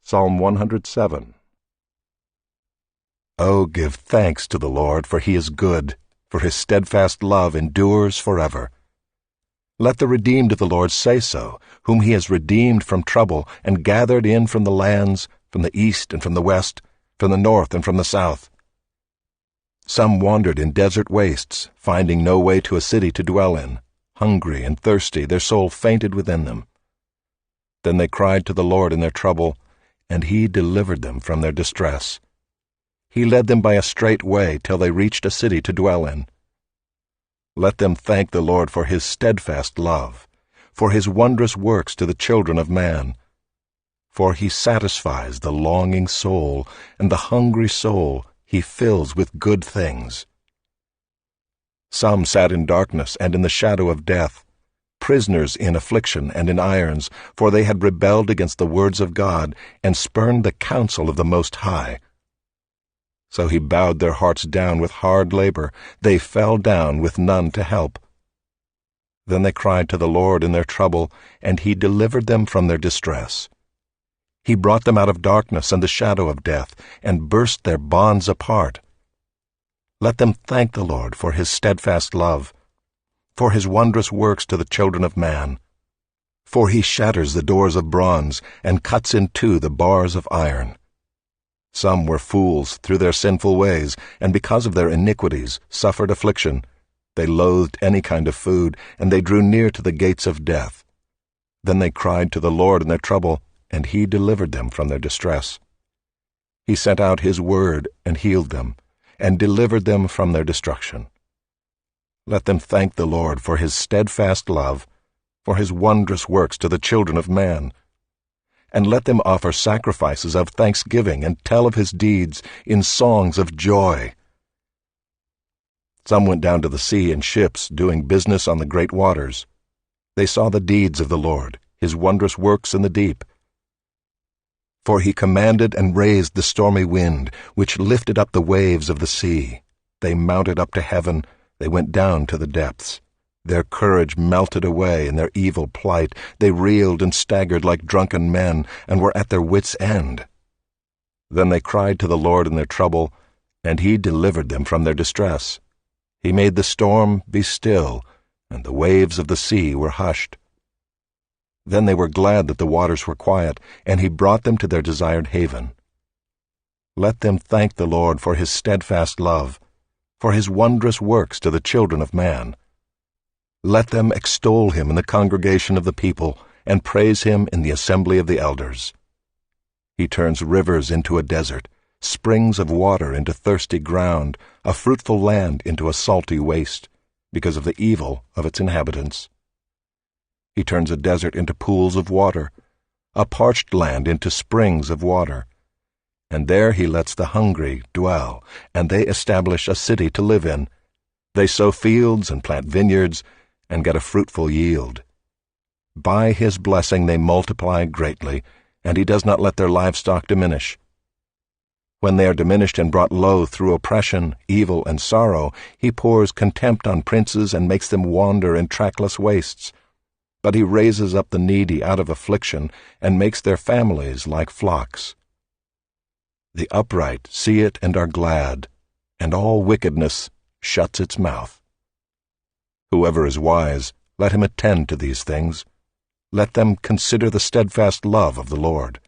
Psalm 107. Oh, give thanks to the Lord, for he is good, for his steadfast love endures forever. Let the redeemed of the Lord say so, whom he has redeemed from trouble and gathered in from the lands, from the east and from the west, from the north and from the south. Some wandered in desert wastes, finding no way to a city to dwell in. Hungry and thirsty, their soul fainted within them. Then they cried to the Lord in their trouble, and he delivered them from their distress. He led them by a straight way till they reached a city to dwell in. Let them thank the Lord for his steadfast love, for his wondrous works to the children of man. For he satisfies the longing soul, and the hungry soul he fills with good things. Some sat in darkness and in the shadow of death, prisoners in affliction and in irons, for they had rebelled against the words of God and spurned the counsel of the Most High. So he bowed their hearts down with hard labor. They fell down with none to help. Then they cried to the Lord in their trouble, and he delivered them from their distress. He brought them out of darkness and the shadow of death, and burst their bonds apart. Let them thank the Lord for his steadfast love, for his wondrous works to the children of man. For he shatters the doors of bronze and cuts in two the bars of iron. Some were fools through their sinful ways, and because of their iniquities suffered affliction. They loathed any kind of food, and they drew near to the gates of death. Then they cried to the Lord in their trouble, and he delivered them from their distress. He sent out his word and healed them, and delivered them from their destruction. Let them thank the Lord for his steadfast love, for his wondrous works to the children of man. And let them offer sacrifices of thanksgiving and tell of his deeds in songs of joy. Some went down to the sea in ships, doing business on the great waters. They saw the deeds of the Lord, his wondrous works in the deep. For he commanded and raised the stormy wind, which lifted up the waves of the sea. They mounted up to heaven, they went down to the depths. Their courage melted away in their evil plight. They reeled and staggered like drunken men, and were at their wits' end. Then they cried to the Lord in their trouble, and he delivered them from their distress. He made the storm be still, and the waves of the sea were hushed. Then they were glad that the waters were quiet, and he brought them to their desired haven. Let them thank the Lord for his steadfast love, for his wondrous works to the children of man. Let them extol him in the congregation of the people, and praise him in the assembly of the elders. He turns rivers into a desert, springs of water into thirsty ground, a fruitful land into a salty waste, because of the evil of its inhabitants. He turns a desert into pools of water, a parched land into springs of water. And there he lets the hungry dwell, and they establish a city to live in. They sow fields and plant vineyards, and get a fruitful yield. By his blessing they multiply greatly, and he does not let their livestock diminish. When they are diminished and brought low through oppression, evil, and sorrow, he pours contempt on princes and makes them wander in trackless wastes. But he raises up the needy out of affliction and makes their families like flocks. The upright see it and are glad, and all wickedness shuts its mouth. Whoever is wise, let him attend to these things. Let them consider the steadfast love of the Lord.